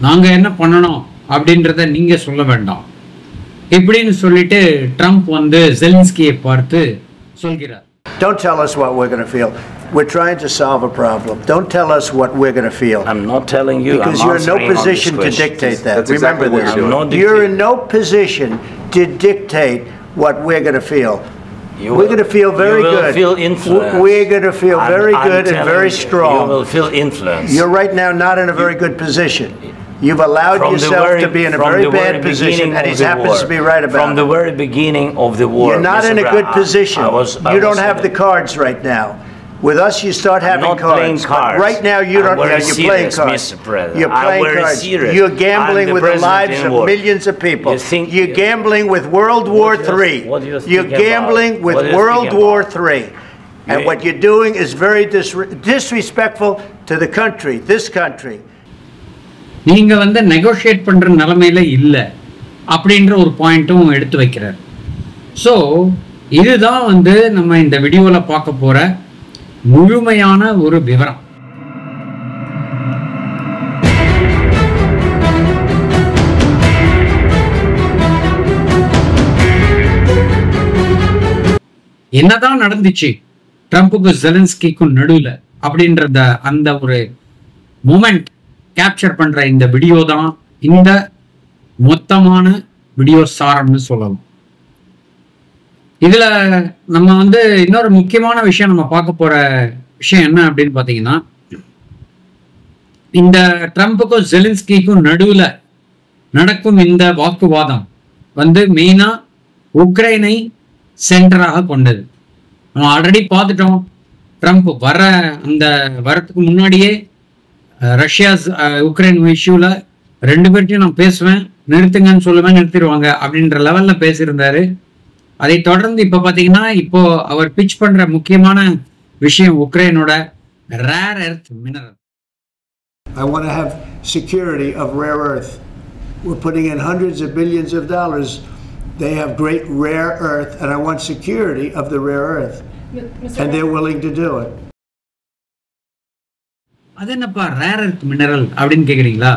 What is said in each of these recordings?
நாங்கள் என்ன பண்ணணும் அப்படின்றத நீங்கள் சொல்ல வேண்டாம் இப்படின்னு சொல்லிட்டு ட்ரம்ப் வந்து ஜெலன்ஸ்கியை பார்த்து சொல்கிறார். Don't tell us what we're going to feel. We're trying to solve a problem. Don't tell us what we're going to feel. I'm not telling you. Because you're in no position to dictate that. That's Remember exactly this. You're in no position to dictate what we're going to feel. We're going to feel very good. Feel influence. We're going to feel very good and very strong. You will feel influence. You're right now not in a very good position. You've allowed yourself to be in a very bad position, and he happens to be right about it. From the very beginning of the war. You're not in a good position. You don't have the cards right now. With us, you start having cards. But right now, you don't. You're playing cards. You're playing cards. You're gambling with the lives of millions of people. You're gambling with World War III. You're gambling with World War III. And what you're doing is very disrespectful to the country, this country. நீங்கள் வந்து negotiate பண்ணுற நிலைமையில இல்லை அப்படின்ற ஒரு பாயிண்ட்டும் எடுத்து வைக்கிறார். ஸோ இதுதான் வந்து நம்ம இந்த வீடியோவில் பார்க்க போகிற முழுமையான ஒரு விவரம். என்னதான் நடந்துச்சு ட்ரம்புக்கும் ஜெலன்ஸ்கிக்கும் நடுவில் அப்படின்றத அந்த ஒரு மூமெண்ட் கேப்சர் பண்ற இந்த வீடியோ தான் இந்த மொத்தமான வீடியோ சாரம்னு சொல்லலாம். இதுல நம்ம வந்து இன்னொரு முக்கியமான விஷயம் நம்ம பார்க்க போற விஷயம் என்ன அப்படின்னு பாத்தீங்கன்னா, இந்த ட்ரம்புக்கும் ஜெலன்ஸ்கிக்கும் நடுவில் நடக்கும் இந்த வாக்குவாதம் வந்து மெயினா உக்ரைனை சென்டராக கொண்டது. நம்ம ஆல்ரெடி பார்த்துட்டோம். ட்ரம்ப் வரத்துக்கு முன்னாடியே ரஷ்யா உக்ரைன் இஷ்யூல ரெண்டு பேர்ட்டையும் நான் பேசுவேன், நிறுத்துங்கன்னு சொல்லுவேன், நிறுத்திடுவாங்க அப்படின்ற லெவல்ல பேசியிருந்தாரு. அதை தொடர்ந்து இப்ப பாத்தீங்கன்னா இப்போ அவர் பிச் பண்ற முக்கியமான விஷயம் உக்ரைனோட rare earth mineral. I want to have security of rare earth. We're putting in hundreds of billions of dollars. They have great rare earth, and I want security of the rare earth. And they're willing to do it. அது என்னப்பா rare earth mineral அப்படின்னு கேட்குறீங்களா?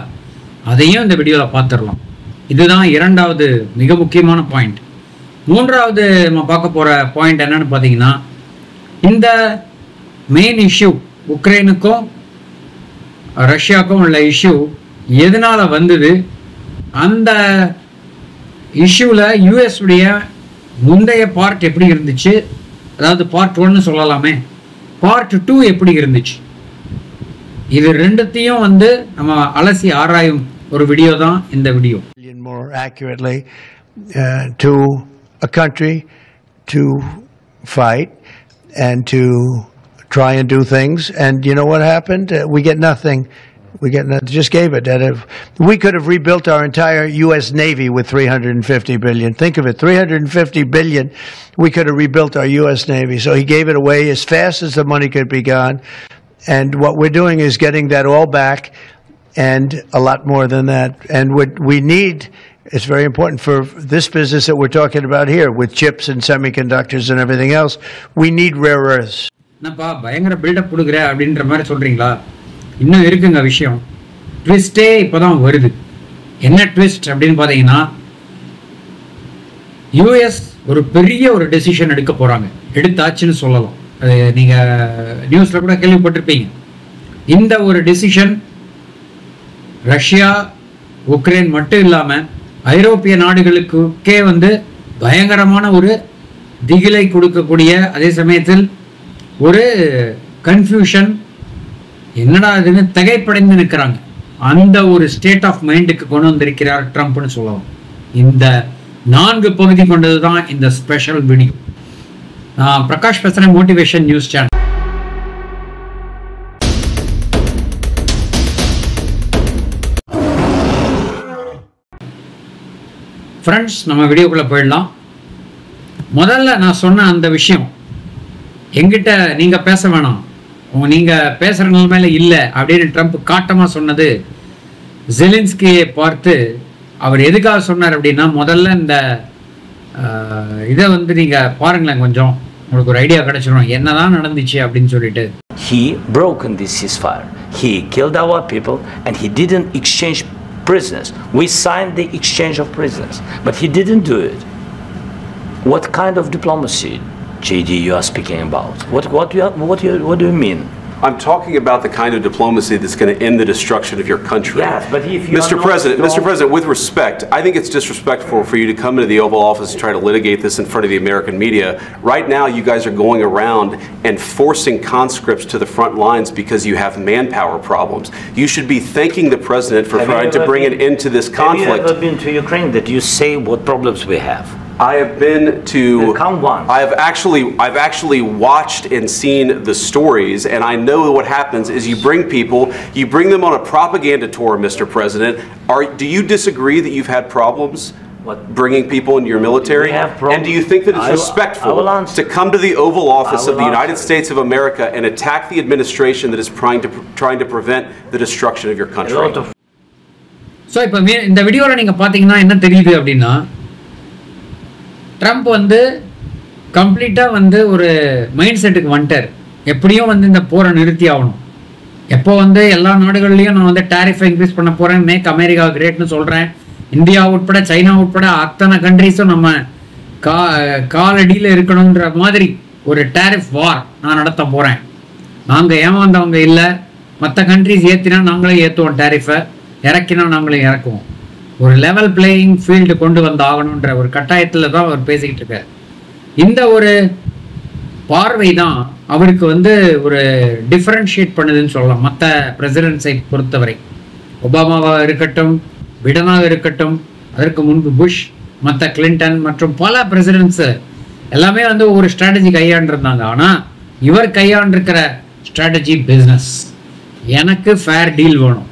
அதையும் இந்த வீடியோவில் பார்த்துடலாம். இதுதான் இரண்டாவது மிக முக்கியமான பாயிண்ட். மூன்றாவது நம்ம பார்க்க போகிற பாயிண்ட் என்னன்னு பார்த்தீங்கன்னா, இந்த மெயின் இஷ்யூ உக்ரைனுக்கும் ரஷ்யாவுக்கும் உள்ள இஷ்யூ எதனால வந்தது, அந்த இஷ்யூவில் யூஎஸ் உடைய முந்தைய பார்ட் எப்படி இருந்துச்சு, அதாவது பார்ட் 1 சொல்லலாமே, பார்ட் 2 எப்படி இருந்துச்சு, இது ரெண்டுத்தையும் வந்து நம்ம அலசி ஆராயும் ஒரு வீடியோ தான் இந்த video. More accurately to a country to fight and to try and do things, and you know what happened? We get nothing. Just gave it. We could have rebuilt our entire U.S. Navy with $350 billion. Think of it, $350 billion. We could have rebuilt our U.S. Navy. So he gave it away as fast as the money could be gone. And what we're doing is getting that all back and a lot more than that. And what we need, it's very important for this business that we're talking about here with chips and semiconductors and everything else, we need rare earths. என்னப்பா பயங்கர build up கொடுக்குற அப்படின்ற மாதிரி சொல்றீங்களா? இன்னும் இருக்குங்க விஷயம். ட்விஸ்டே இப்போதான் வருது. என்ன ட்விஸ்ட் அப்படின்னு பார்த்தீங்கன்னா, யூஎஸ் ஒரு பெரிய ஒரு டெசிஷன் எடுக்க போறாங்க, எடுத்தாச்சுன்னு சொல்லலாம். அது நீங்க நியூஸ்ல கூட கேள்விப்பட்டிருப்பீங்க. இந்த ஒரு டெசிஷன் ரஷ்யா உக்ரைன் மட்டும் இல்லாம ஐரோப்பிய நாடுகளுக்கே வந்து பயங்கரமான ஒரு திகிலை கொடுக்கக்கூடிய, அதே சமயத்தில் ஒரு கன்ஃபியூஷன், என்னடா இதுன்னு திகைப்படைந்து நிற்கிறாங்க. அந்த ஒரு ஸ்டேட் ஆஃப் மைண்டுக்கு கொண்டு வந்திருக்கிறார் ட்ரம்ப்னு சொல்லலாம். இந்த 4 பகுதி கொண்டது தான் இந்த ஸ்பெஷல் வீடியோ. நான் பிரகாஷ் பேசுறேன், மோட்டிவேஷன் நியூஸ் சேனல். ஃப்ரெண்ட்ஸ், நம்ம வீடியோக்குள்ள போயிடலாம். முதல்ல நான் சொன்ன அந்த விஷயம், எங்கிட்ட நீங்க பேச வேணாம், நீங்க பேசுற நிலைமையில இல்லை அப்படின்னு ட்ரம்ப் காட்டமா சொன்னது, ஜெலன்ஸ்கியை பார்த்து அவர் எதுக்காக சொன்னார் அப்படின்னா, முதல்ல இந்த இதை வந்து நீங்க பாருங்களேன், கொஞ்சம் உங்களுக்கு ஒரு ஐடியா கிடைச்சிடும் என்னதான் நடந்துச்சு அப்படின்னு சொல்லிட்டு. He broken this ceasefire. He killed our people and he didn't exchange prisoners. We signed the exchange of prisoners, but he didn't do it. What kind of diplomacy, JD, you are speaking about? What do you mean? I'm talking about the kind of diplomacy that's going to end the destruction of your country. Yes, but if you Mr. President, with respect, I think it's disrespectful for you to come into the Oval Office and try to litigate this in front of the American media. Right now, you guys are going around and forcing conscripts to the front lines because you have manpower problems. You should be thanking the President for trying to bring an end to this conflict. Have you ever been to Ukraine that you say what problems we have? I have been to. Come once. I've actually watched and seen the stories, and I know what happens is you bring them on a propaganda tour, Mr. President. Do you disagree that you've had problems bringing people into your military? And do you think that it's respectful to come to the Oval Office of the United States of America and attack the administration that is trying to prevent the destruction of your country? So, இப்போ இந்த வீடியோல நீங்க பாத்தீங்கன்னா என்ன தெரியுது அப்படின்னா Trump வந்து கம்ப்ளீட்டாக வந்து ஒரு மைண்ட் செட்டுக்கு வந்துட்டார். எப்படியும் வந்து இந்த போரை நிறுத்தி ஆகணும். எப்போ வந்து எல்லா நாடுகள்லையும் நான் வந்து டேரிஃபை இன்க்ரீஸ் பண்ண போகிறேன், மேக் அமெரிக்கா கிரேட்னு சொல்கிறேன், இந்தியா உட்பட சைனா உட்பட அத்தனை கண்ட்ரீஸும் நம்ம காலடியில் இருக்கணுன்ற மாதிரி ஒரு டேரிஃப் வார் நான் நடத்த போகிறேன். நாங்கள் ஏமாந்தவங்க இல்லை, மற்ற கண்ட்ரிஸ் ஏற்றினா நாங்களே ஏற்றுவோம், டேரிஃபை இறக்கினா நாங்களே இறக்குவோம். ஒரு லெவல் பிளேயிங் ஃபீல்டு கொண்டு வந்து ஆகணுன்ற ஒரு கட்டாயத்தில் தான் அவர் பேசிக்கிட்டு இருக்கார். இந்த ஒரு பார்வை தான் அவருக்கு வந்து ஒரு டிஃபரன்ஷியேட் பண்ணுதுன்னு சொல்லலாம் மற்ற பிரசிடென்ட்ஸை பொறுத்தவரை. ஒபாமாவாக இருக்கட்டும், பிடனாக இருக்கட்டும், அதற்கு முன்பு புஷ், மற்ற கிளின்டன் மற்றும் பல பிரசிடென்ட்ஸு எல்லாமே வந்து ஒரு ஸ்ட்ராட்டஜி கையாண்டிருந்தாங்க. ஆனால் இவர் கையாண்டிருக்கிற ஸ்ட்ராட்டஜி பிஸ்னஸ். எனக்கு ஃபேர் டீல் வேணும்,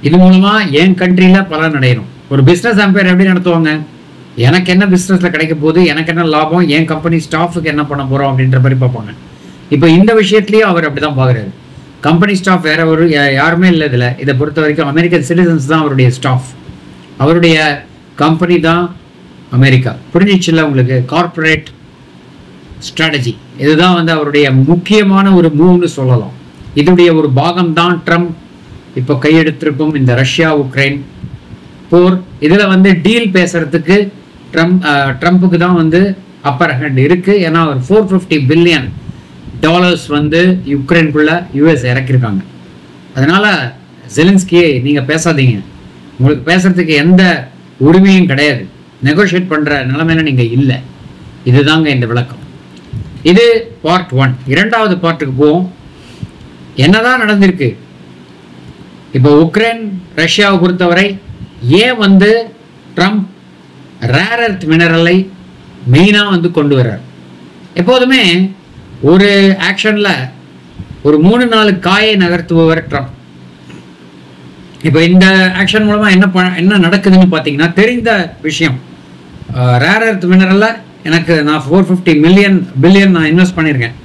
இது மூலமாக என் கண்ட்ரியில் பலன் அடையணும். ஒரு பிஸ்னஸ் எம்பையர் எப்படி நடத்துவாங்க? எனக்கு என்ன பிஸ்னஸில் கிடைக்க போகுது, எனக்கு என்ன லாபம், என் கம்பெனி ஸ்டாஃபுக்கு என்ன பண்ண போகிறோம் அப்படின்ற மாதிரி பார்ப்பாங்க. இப்போ இந்த விஷயத்துலேயும் அவர் அப்படி தான் பார்க்குறாரு. கம்பெனி ஸ்டாஃப் வேற ஒரு யாருமே இல்லை இதில். இதை பொறுத்த வரைக்கும் அமெரிக்கன் சிட்டிசன்ஸ் தான் அவருடைய ஸ்டாஃப், அவருடைய கம்பெனி தான் அமெரிக்கா. புரிஞ்சிச்சுல்ல உங்களுக்கு? கார்பரேட் ஸ்ட்ராட்டஜி இதுதான் வந்து அவருடைய முக்கியமான ஒரு மூவ்னு சொல்லலாம். இதனுடைய ஒரு பாகம் தான் ட்ரம்ப் இப்போ கையெடுத்திருக்கும் இந்த ரஷ்யா உக்ரைன் போர். இதில் வந்து டீல் பேசுறதுக்கு ட்ரம்ப்புக்கு தான் வந்து அப்பர் ஹேண்ட் இருக்கு. ஏன்னா அவர் $450 பில்லியன் வந்து யுக்ரைனுக்குள்ள யூஎஸ் இறக்கியிருக்காங்க. அதனால ஜெலன்ஸ்கியே நீங்க பேசாதீங்க, உங்களுக்கு பேசுறதுக்கு எந்த உரிமையும் கிடையாது, நெகோஷியேட் பண்ற நிலைமையில நீங்க இல்லை. இதுதாங்க இந்த விளக்கம். இது பார்ட் 1. இரண்டாவது பார்ட்டுக்கு போவோம். என்னதான் நடந்திருக்கு இப்போ உக்ரைன் ரஷ்யாவை பொறுத்தவரை? ஏன் வந்து ட்ரம்ப் ரேர் எர்த் மினரலை மெயினாக வந்து கொண்டு வர்றார்? எப்போதுமே ஒரு ஆக்ஷனில் ஒரு 3-4 காயை நகர்த்துபவர் ட்ரம்ப். இப்போ இந்த ஆக்ஷன் மூலமாக என்ன நடக்குதுன்னு பார்த்தீங்கன்னா, தெரிந்த விஷயம், ரேர் எர்த் மினரலில் எனக்கு நான் $450 பில்லியன் நான் இன்வெஸ்ட் பண்ணியிருக்கேன்,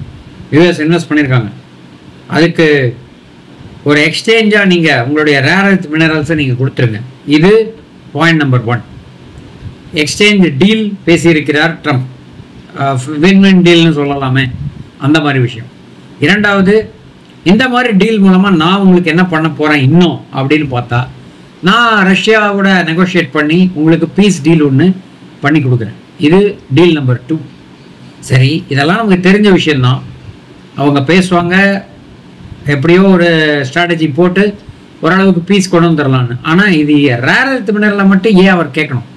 யூஎஸ் இன்வெஸ்ட் பண்ணியிருக்காங்க. அதுக்கு ஒரு எக்ஸ்சேஞ்சாக நீங்கள் உங்களுடைய ரேர் எர்த் மினரல்ஸை நீங்கள் கொடுத்துருங்க. இது பாயிண்ட் நம்பர் 1. எக்ஸ்சேஞ்ச் டீல் பேசியிருக்கிறார் ட்ரம்ப். வின் டீல்னு சொல்லலாமே, அந்த மாதிரி விஷயம். இரண்டாவது, இந்த மாதிரி டீல் மூலமாக நான் உங்களுக்கு என்ன பண்ண போகிறேன் இன்னும் அப்படின்னு பார்த்தா, நான் ரஷ்யாவோட நெகோஷியேட் பண்ணி உங்களுக்கு பீஸ் டீல் ஒன்று பண்ணி கொடுக்குறேன். இது டீல் நம்பர் 2. சரி, இதெல்லாம் நமக்கு தெரிஞ்ச விஷயந்தான். அவங்க பேசுவாங்க, எப்படியோ ஒரு ஸ்ட்ராட்டஜி போட்டு ஓரளவுக்கு பீஸ் கொண்டு வந்துடலான்னு. ஆனால் இது ரேர் எர்த் மினரலை மட்டும் ஏன் அவர் கேட்கணும்?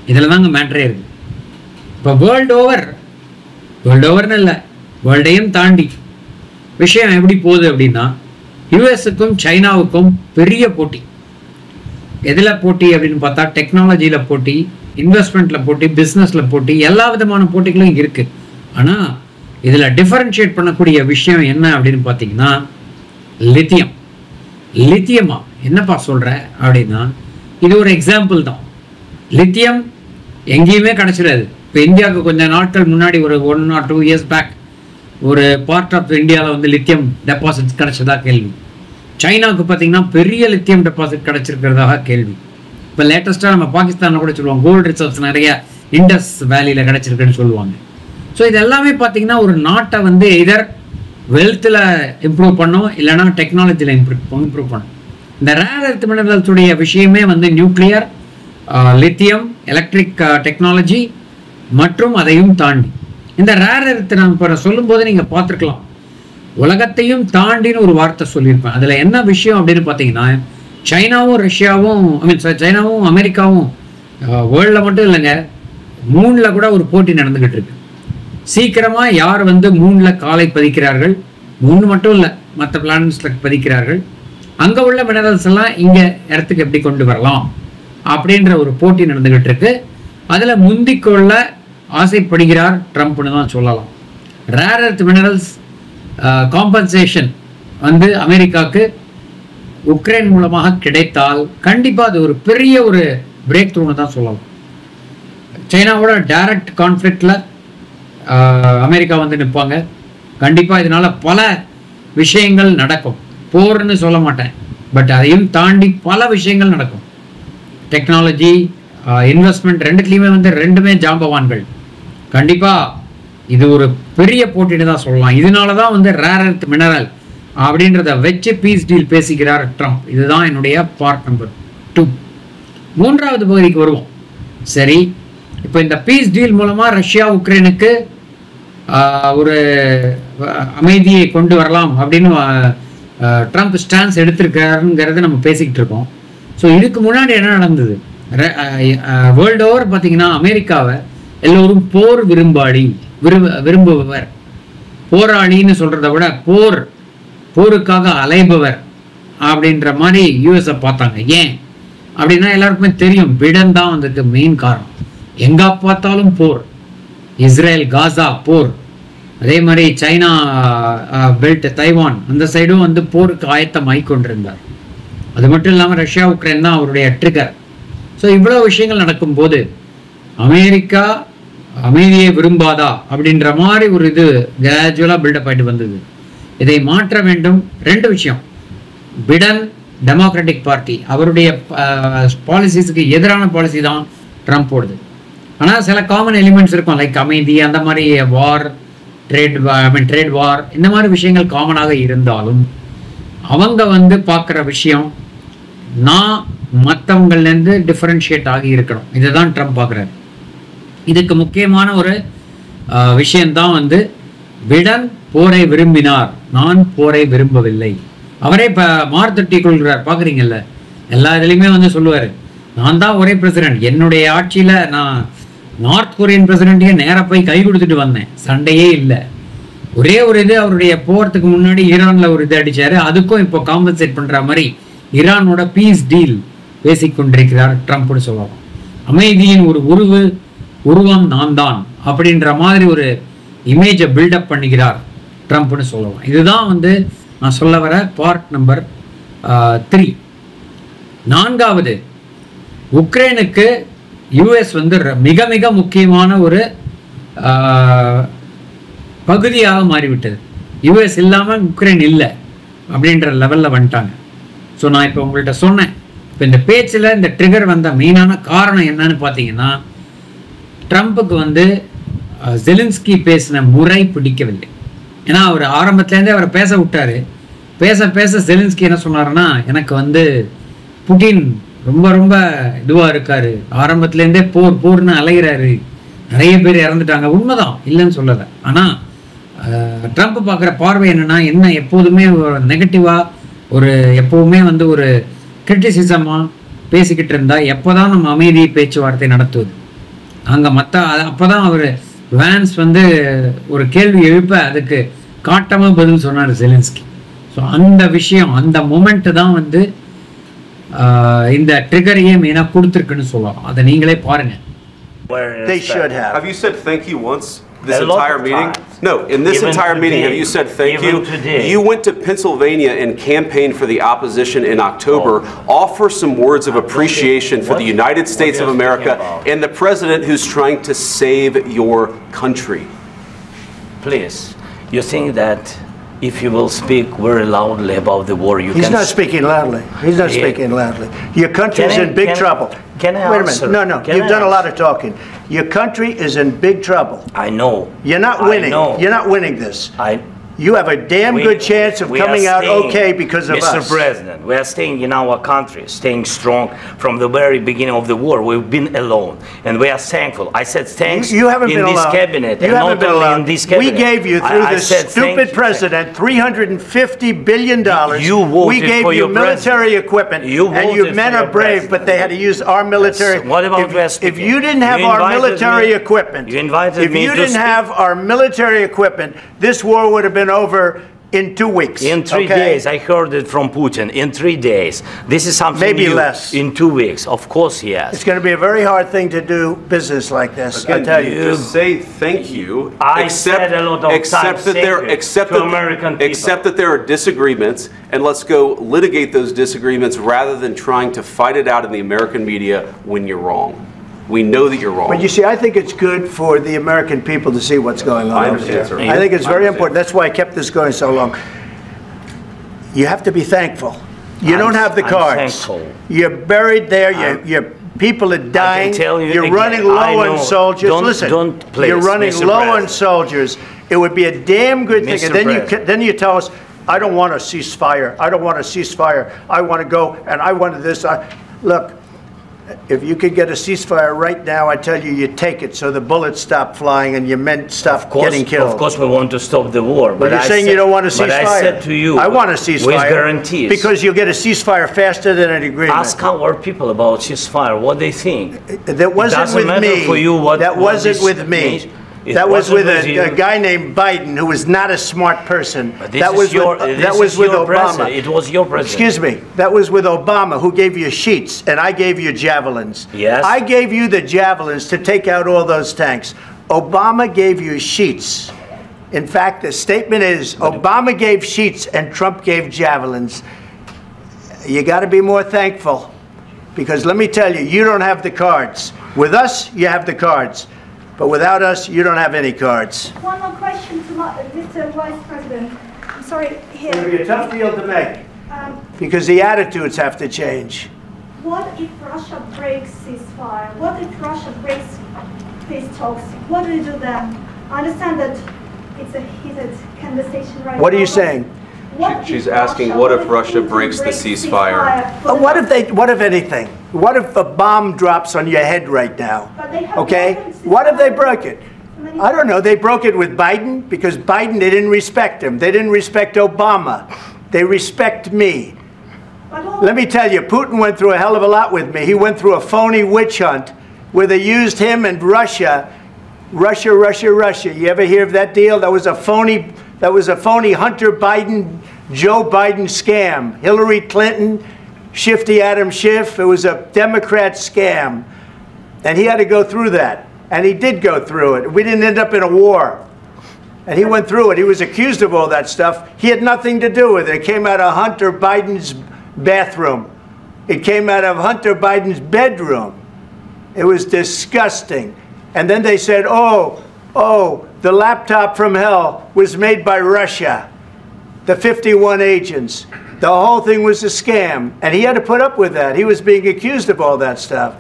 இதில் தாங்க மேட்ரே இருக்குது. இப்போ வேர்ல்டு ஓவர்னு இல்லை, வேர்ல்டையும் தாண்டி விஷயம் எப்படி போகுது அப்படின்னா, யூஎஸுக்கும் சைனாவுக்கும் பெரிய போட்டி. எதில் போட்டி அப்படின்னு பார்த்தா, டெக்னாலஜியில் போட்டி, இன்வெஸ்ட்மெண்ட்டில் போட்டி, பிஸ்னஸில் போட்டி, எல்லா விதமான போட்டிகளும் இருக்குது. ஆனால் இதில் டிஃபரன்ஷியேட் பண்ணக்கூடிய விஷயம் என்ன அப்படின்னு பார்த்தீங்கன்னா, லித்தியமா என்னப்பா சொல்கிற அப்படின்னா, இது ஒரு எக்ஸாம்பிள் தான். லித்தியம் எங்கேயுமே கிடச்சிடாது. இப்போ இந்தியாவுக்கு கொஞ்சம் நாட்கள் முன்னாடி ஒரு 1 or 2 years பேக் ஒரு பார்ட் ஆஃப் இந்தியாவில் வந்து லித்தியம் டெபாசிட்ஸ் கிடச்சதா கேள்வி. சைனாவுக்கு பார்த்தீங்கன்னா பெரிய லித்தியம் டெபாசிட் கிடச்சிருக்கிறதாக கேள்வி. இப்போ லேட்டஸ்ட்டாக நம்ம பாகிஸ்தானில் கூட சொல்லுவாங்க, கோல்டு ரிசர்வ்ஸ் நிறைய இண்டஸ் வேலியில் கிடச்சிருக்குன்னு சொல்லுவாங்க. ஸோ இது எல்லாமே பார்த்தீங்கன்னா ஒரு நாட்டை வந்து எதர் வெல்த்தில் இம்ப்ரூவ் பண்ணும், இல்லைனா டெக்னாலஜியில் இம்ப்ரூவ் பண்ணும். இந்த ரேர் எர்த் மினரல்ஸ் உடைய விஷயமே வந்து நியூக்ளியர், லித்தியம், எலக்ட்ரிக் டெக்னாலஜி மற்றும் அதையும் தாண்டி இந்த ரேர் எர்த் நான் இப்போ சொல்லும்போது நீங்கள் பார்த்துருக்கலாம், உலகத்தையும் தாண்டின்னு ஒரு வார்த்தை சொல்லியிருப்பேன். அதில் என்ன விஷயம் அப்படின்னு பார்த்தீங்கன்னா, சைனாவும் ரஷ்யாவும் சைனாவும் அமெரிக்காவும் வேர்ல்டில் மட்டும் இல்லைங்க, மூணில் கூட ஒரு போட்டி நடந்துக்கிட்டு இருக்கு. சீக்கிரமாக யார் வந்து மூணில் காலை பதிக்கிறார்கள், மூணு மட்டும் இல்லை மற்ற பிளானட்ஸில் பதிக்கிறார்கள், அங்கே உள்ள மினரல்ஸ் எல்லாம் இங்கே இடத்துக்கு எப்படி கொண்டு வரலாம் அப்படின்ற ஒரு போட்டி நடந்துக்கிட்டு இருக்கு. அதில் முந்திக்கொள்ள ஆசைப்படுகிறார் ட்ரம்ப்னு தான் சொல்லலாம். ரேர் எர்த் மினரல்ஸ் காம்பன்சேஷன் வந்து அமெரிக்காவுக்கு உக்ரைன் மூலமாக கிடைத்தால் கண்டிப்பாக அது ஒரு பெரிய ஒரு பிரேக் த்ரூன்னு தான் சொல்லலாம். சைனாவோட டைரக்ட் கான்ஃப்ளிக்டில் அமெரிக்கா வந்து நிற்பாங்க. கண்டிப்பாக இதனால பல விஷயங்கள் நடக்கும். போர்னு சொல்ல மாட்டேன், பட் அதையும் தாண்டி பல விஷயங்கள் நடக்கும். டெக்னாலஜி, இன்வெஸ்ட்மெண்ட் ரெண்டுத்துலேயுமே வந்து ரெண்டுமே ஜாம்பவான்கள். கண்டிப்பாக இது ஒரு பெரிய போட்டின்னு தான் சொல்லலாம். இதனால தான் வந்து ரேர் எர்த் மினரல் அப்படின்றத வச்சு பீஸ் டீல் பேசிக்கிறார் ட்ரம்ப். இதுதான் என்னுடைய பார்ட் நம்பர் 2. மூன்றாவது பகுதிக்கு வருவோம். சரி, இப்போ இந்த பீஸ் டீல் மூலமாக ரஷ்யா உக்ரைனுக்கு ஒரு அமைதியை கொண்டு வரலாம் அப்படின்னு ட்ரம்ப் ஸ்டான்ஸ் எடுத்திருக்காருங்கிறத நம்ம பேசிக்கிட்டு இருக்கோம். ஸோ இதுக்கு முன்னாடி என்ன நடந்தது? வேர்ல்டு ஓவர் பார்த்தீங்கன்னா அமெரிக்காவை எல்லோரும் போர் விரும்புபவர், போராளின்னு சொல்கிறத விட போருக்காக அலைபவர் அப்படின்ற மாதிரி யூஎஸை பார்த்தாங்க. ஏன் அப்படின்னா எல்லாருக்குமே தெரியும், பிடன் தான் அதுக்கு மெயின் காரணம். எங்கே பார்த்தாலும் போர், இஸ்ரேல் காசா போர், அதே மாதிரி சைனா பெல்ட் தைவான் அந்த சைடும் வந்து போருக்கு ஆயத்தமாகி கொண்டிருந்தார். அது மட்டும் இல்லாமல் ரஷ்யா உக்ரைன் தான் அவருடைய ட்ரிகர். ஸோ இவ்வளோ விஷயங்கள் நடக்கும்போது அமெரிக்கா அமைதியை விரும்பாதா அப்படின்ற மாதிரி ஒரு இது கிராஜுவலாக பில்டப் ஆகிட்டு வந்தது. இதை மாற்ற வேண்டும். 2 விஷயம், பிடன் டெமோக்ராட்டிக் பார்ட்டி அவருடைய பாலிசிஸுக்கு எதிரான பாலிசி தான் ட்ரம்ப் போடுது. ஆனால் சில காமன் எலிமெண்ட்ஸ் இருக்கும், லைக் அமைதி, அந்த மாதிரி வார், ட்ரேட் வார், இந்த மாதிரி விஷயங்கள் காமனாக இருந்தாலும் அவங்க வந்து பார்க்குற விஷயம் நான் மற்றவங்கள்லேருந்து டிஃபரன்ஷியேட் ஆகி இருக்கணும். இதை தான் ட்ரம்ப் பார்க்குறாரு. இதுக்கு முக்கியமான ஒரு விஷயந்தான் வந்து பிடன் போரை விரும்பினார், நான் போரை விரும்பவில்லை. அவரே இப்போ மார்த்தட்டி கொள்கிறார். பார்க்குறீங்கல்ல, எல்லா இதுலேயுமே வந்து சொல்லுவார், நான் தான் ஒரே பிரசிடென்ட், என்னுடைய ஆட்சியில் நான் நார்த் கொரியன் பிரசிடென்ட்டையே நேராக போய் கை கொடுத்துட்டு வந்தேன், சண்டையே இல்லை. ஒரே ஒரு இது அவருடைய போகிறதுக்கு முன்னாடி ஈரானில் ஒரு இது அடித்தார். அதுக்கும் இப்போ காம்பன்சேட் பண்ணுற மாதிரி ஈரானோட பீஸ் டீல் பேசிக்கொண்டிருக்கிறார் ட்ரம்ப்னு சொல்லலாம். அமைதியின் ஒரு உருவம் நான் தான் அப்படின்ற மாதிரி ஒரு இமேஜை பில்டப் பண்ணுகிறார் ட்ரம்ப்னு சொல்லலாம். இதுதான் வந்து நான் சொல்ல வர பார்ட் நம்பர் 3. 4வது, உக்ரைனுக்கு யுஎஸ் வந்து மிக மிக முக்கியமான ஒரு பகுதியாக மாறிவிட்டது. யுஎஸ் இல்லாமல் உக்ரைன் இல்லை அப்படின்ற லெவலில் வந்துட்டாங்க. ஸோ நான் இப்போ உங்கள்கிட்ட சொன்னேன், இப்போ இந்த பேச்சில் இந்த ட்ரிகர் வந்த மெயினான காரணம் என்னன்னு பார்த்தீங்கன்னா, ட்ரம்ப்புக்கு வந்து ஜெலன்ஸ்கி பேசின முறை பிடிக்கவில்லை. ஏன்னா அவர் ஆரம்பத்துலேருந்தே அவரை பேச விட்டார். பேச ஜெலன்ஸ்கி என்ன சொன்னார்னா, எனக்கு வந்து புட்டின் ரொம்ப ரொம்ப இதுவாக இருக்கார், ஆரம்பத்துலேருந்தே போர்னு அலைகிறாரு, நிறைய பேர் இறந்துட்டாங்க. உண்மைதான், இல்லைன்னு சொல்லலை. ஆனால் ட்ரம்ப் பார்க்குற பார்வை என்னென்னா, என்ன எப்போதுமே நெகட்டிவாக ஒரு எப்போவுமே வந்து ஒரு கிரிட்டிசிசமாக பேசிக்கிட்டு இருந்தால் எப்போ தான் நம்ம அமைதி பேச்சுவார்த்தை நடத்துவது அங்கே அப்போ தான் அவர் வேன்ஸ் வந்து ஒரு கேள்வி எழுப்ப அதுக்கு காட்டமாக பதில் சொன்னார் ஜெலன்ஸ்கி. ஸோ அந்த விஷயம், அந்த மொமெண்ட்டு தான் வந்து இந்த ட்ரிகரையே மெயினாக கொடுத்துருக்குன்னு சொல்லலாம். அதை நீங்களே பாருங்கள். They should have. Have you said thank you once this entire meeting? No, in this entire meeting, have you said thank you? You went to Pennsylvania and campaigned for the opposition in October. Offer some words of appreciation for the United States of America and the president who's trying to save your country. Please, you think that if you will speak very loudly about the war, you can... He's not speaking loudly. He's not speaking loudly. Your country is in big trouble. Can I Wait a answer? minute. No. You've done a lot of talking. Your country is in big trouble. I know. You're not winning. I know. You're not winning this. you have a damn good chance of coming out okay because of us. Mr. President, we are staying in our country, staying strong from the very beginning of the war. We've been alone, and we are thankful. I said thanks You haven't been in this alone. cabinet, You and haven't not been only alone. in this cabinet. We gave you, through I this said thank stupid you. president, $350 billion. You voted we gave for you your military president. equipment, You and you voted men for are your brave, president. but they had to use our military. Yes. What about West if Africa? you didn't have You our invited military me- equipment, you invited if me you to didn't speak. have our military equipment, this war would have been over in 2 weeks. In 3 okay? days, I heard it from Putin. In 3 days, this is something Maybe new. less. In 2 weeks, of course, yes. It's going to be a very hard thing to do business like this. I Again, tell you you. just say thank you. I said a lot of times thank you to American people. Except that there are disagreements, and let's go litigate those disagreements rather than trying to fight it out in the American media when you're wrong. We know that you're wrong. But you see, I think it's good for the American people to see what's going on. I over understand, there. sir. I think it's I very understand. important. That's why I kept this going so long. You have to be thankful. You don't have the I'm cards. thankful. You're buried there. Your people are dying. tell you You're again, running I low know. on soldiers. Don't- Listen, don't please, you're running Mr. low on President. soldiers. It would be a damn good thing. Mr. And then President. then you tell us, I don't want a ceasefire. I don't want a ceasefire. I want to go and I want this. Look. If you could get a ceasefire right now, I tell you, you take it so the bullets stop flying and your men stop getting killed. Of course, we want to stop the war. But you're saying you don't want a ceasefire. But I said to you, I want a ceasefire. with guarantees. Because you'll get a ceasefire faster than an agreement. Ask our people about ceasefire, what they think. That wasn't doesn't with matter me. for you what- that what wasn't this with me. means. It That was wasn't with with you. a guy named Biden, who was not a smart person. But this That is was your, with, this that was is with your Obama. president. It was your president. Excuse me. That was with Obama, who gave you sheets, and I gave you javelins. Yes. I gave you the javelins to take out all those tanks. Obama gave you sheets. In fact, the statement is Obama gave sheets and Trump gave javelins. You got to be more thankful, because let me tell you, you don't have the cards. With us, you have the cards. But without us, you don't have any cards. One more question to Mr. Vice President. I'm sorry, It's going to here. be a tough deal to make, Um, because the attitudes have to change. what if Russia breaks ceasefire? What if Russia breaks peace talks? What do you do then? I understand that it's a heated conversation right What are now, you but saying? what She's if asking, Russia- what if Russia Putin breaks the ceasefire? for the- What if anything? What if a bomb drops on your head right now? But they have Okay? broken What if they ceasefire broke it? many I don't know. They broke it with Biden because Biden, they didn't respect him. They didn't respect Obama. They respect me. But all- Let me tell you, Putin went through a hell of a lot with me. He went through a phony witch hunt where they used him and Russia. Russia. You ever hear of that deal? That was a phony Hunter Biden, Joe Biden scam. Hillary Clinton, Shifty Adam Schiff. It was a Democrat scam. And he had to go through that. And he did go through it. We didn't end up in a war. And he went through it. He was accused of all that stuff. He had nothing to do with it. It came out of Hunter Biden's bathroom. It came out of Hunter Biden's bedroom. It was disgusting. And then they said, oh, the laptop from hell was made by Russia. The 51 agents. The whole thing was a scam. And he had to put up with that. He was being accused of all that stuff.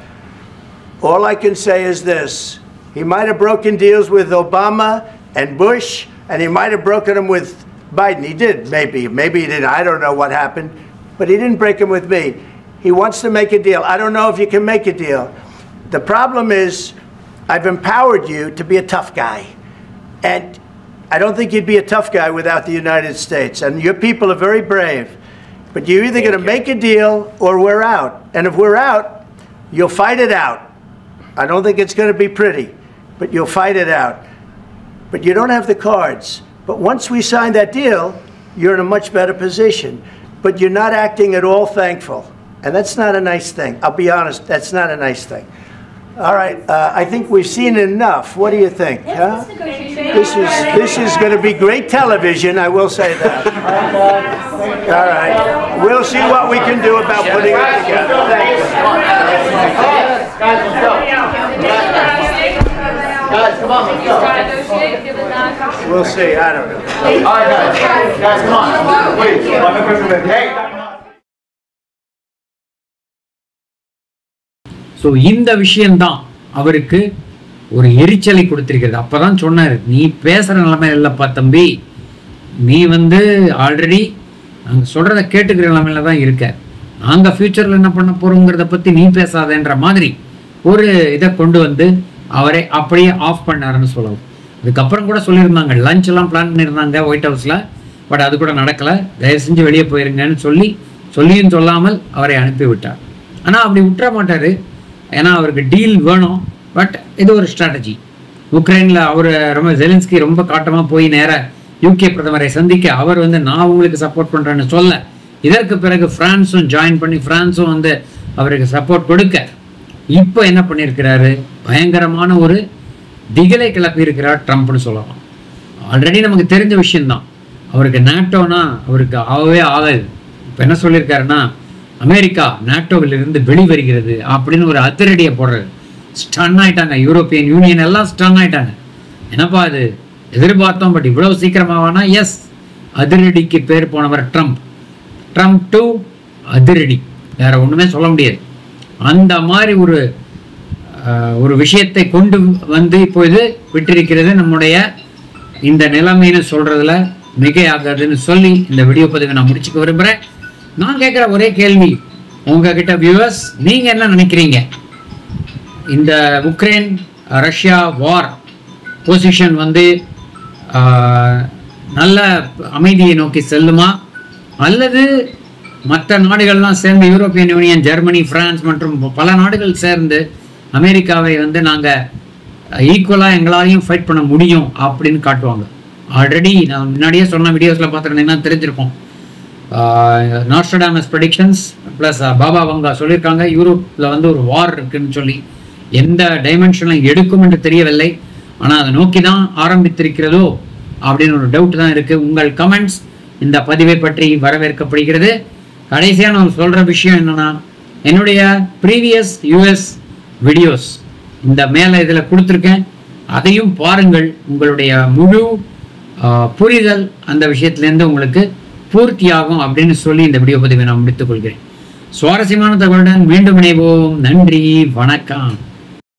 All I can say is this. He might have broken deals with Obama and Bush, and he might have broken them with Biden. He did, maybe. Maybe he didn't. I don't know what happened. But he didn't break them with me. He wants to make a deal. I don't know if you can make a deal. The problem is, I've empowered you to be a tough guy. And I don't think you'd be a tough guy without the United States. And your people are very brave. But you're either going to make a deal or we're out. And if we're out, you'll fight it out. I don't think it's going to be pretty, but you'll fight it out. But you don't have the cards. But once we sign that deal, you're in a much better position. But you're not acting at all thankful. And that's not a nice thing. I'll be honest, that's not a nice thing. All right, I think we've seen enough. What do you think? Huh? This is going to be great television, I will say that. All right, we'll see what we can do about putting it together. Thank you. Guys, let's go. Guys, come on, let's go. We'll see, I don't know. All right, guys, come on. Wait, hey. So இந்த விஷயம்தான் அவருக்கு ஒரு எரிச்சலை கொடுத்திருக்கிறது. அப்பதான் சொன்னார், நீ பேசுற நிலைமை இல்லப்பா தம்பி, நீ வந்து ஆல்ரெடி நாங்கள் சொல்கிறத கேட்டுக்கிற நிலைமையில தான் இருக்க, நாங்கள் ஃப்யூச்சரில் என்ன பண்ண போகிறோங்கிறத பற்றி நீ பேசாதன்ற மாதிரி ஒரு இதை கொண்டு வந்து அவரை அப்படியே ஆஃப் பண்ணாருன்னு சொல்லலாம். அதுக்கப்புறம் கூட சொல்லியிருந்தாங்க, லஞ்ச் எல்லாம் பிளான் பண்ணியிருந்தாங்க ஒயிட் ஹவுஸில், பட் அது கூட நடக்கலை, தயவு செஞ்சு வெளியே போயிருங்கன்னு சொல்லியும் சொல்லாமல் அவரை அனுப்பி விட்டார். ஆனால் அப்படி விட்டுற மாட்டார், ஏன்னா அவருக்கு டீல் வேணும். பட் இது ஒரு ஸ்ட்ராட்டஜி. உக்ரைனில் அவர் ரொம்ப ஜெலன்ஸ்கி ரொம்ப காட்டமாக போய் நேராக யூகே பிரதமரை சந்திக்க அவர் வந்து நான் உங்களுக்கு சப்போர்ட் பண்ணுறேன்னு சொல்ல, இதற்கு பிறகு பிரான்ஸும் ஜாயின் பண்ணி பிரான்ஸும் வந்து அவருக்கு சப்போர்ட் கொடுக்க, இப்போ என்ன பண்ணியிருக்கிறாரு, பயங்கரமான ஒரு திகிலை கிளப்பி இருக்கிறார் ட்ரம்ப்னு சொல்லலாம். ஆல்ரெடி நமக்கு தெரிஞ்ச விஷயம்தான், அவருக்கு நேட்டோனா அவருக்கு ஆகவே ஆகாது. இப்போ என்ன சொல்லியிருக்காருன்னா, அமெரிக்கா நேட்டோவிலிருந்து வெளிவருகிறது அப்படின்னு ஒரு அதிரடியை போடுறாரு. ஸ்டன் ஆயிட்டாங்க, யூரோப்பியன் யூனியன் எல்லாம் ஸ்டன் ஆயிட்டாங்க. என்னப்பா அது எதிர்பார்த்தோம், பட் இவ்வளவு சீக்கிரமாவானா? எஸ், அதிரடிக்கு பேர் போனவர் ட்ரம்ப். ட்ரம்ப் டு அதிரடி, வேற ஒண்ணுமே சொல்ல முடியாது. அந்த மாதிரி ஒரு விஷயத்தை கொண்டு வந்து இப்போ இது விட்டிருக்கிறது. நம்முடைய இந்த நிலைமைன்னு சொல்றதுல மிகையாகாதுன்னு சொல்லி இந்த வீடியோ பதிவை நான் முடிச்சுக்க விரும்புகிறேன். நான் கேட்குற ஒரே கேள்வி உங்ககிட்ட வியூவர்ஸ், நீங்க என்ன நினைக்கிறீங்க? இந்த உக்ரைன் ரஷ்யா வார் பொசிஷன் வந்து நல்ல அமைதியை நோக்கி செல்லுமா, அல்லது மற்ற நாடுகள்லாம் சேர்ந்து யூரோப்பியன் யூனியன், ஜெர்மனி, பிரான்ஸ் மற்றும் பல நாடுகள் சேர்ந்து அமெரிக்காவை வந்து நாங்கள் ஈக்குவலாக எங்களாலையும் ஃபைட் பண்ண முடியும் அப்படின்னு காட்டுவாங்க? ஆல்ரெடி நான் முன்னாடியே சொன்ன வீடியோஸில் பார்த்துருந்தீங்கன்னா தெரிஞ்சிருக்கோம். நாஸ்ட்ரடாமஸ் ப்ரெடிக்ஷன்ஸ் ப்ளஸ் பாபா வங்கா சொல்லியிருக்காங்க, யூரோப்பில் வந்து ஒரு வார் இருக்குன்னு சொல்லி. எந்த டைமென்ஷனில் எடுக்கும் என்று தெரியவில்லை, ஆனால் அதை நோக்கி தான் ஆரம்பித்திருக்கிறதோ அப்படின்னு ஒரு டவுட் தான் இருக்குது. உங்கள் கமெண்ட்ஸ் இந்த பதிவை பற்றி வரவேற்கப்படுகிறது. கடைசியாக நான் சொல்கிற விஷயம் என்னென்னா, என்னுடைய ப்ரீவியஸ் யூஎஸ் வீடியோஸ் இந்த மேலே இதில் கொடுத்துருக்கேன், அதையும் பாருங்கள். உங்களுடைய முழு புரிதல் அந்த விஷயத்துலேருந்து உங்களுக்கு பூர்த்தியாகும் அப்படின்னு சொல்லி இந்த வீடியோ பதிவை நான் முடித்துக் கொள்கிறேன். சுவாரஸ்யமான தகவலுடன் மீண்டும் இணைவோம். நன்றி, வணக்கம்.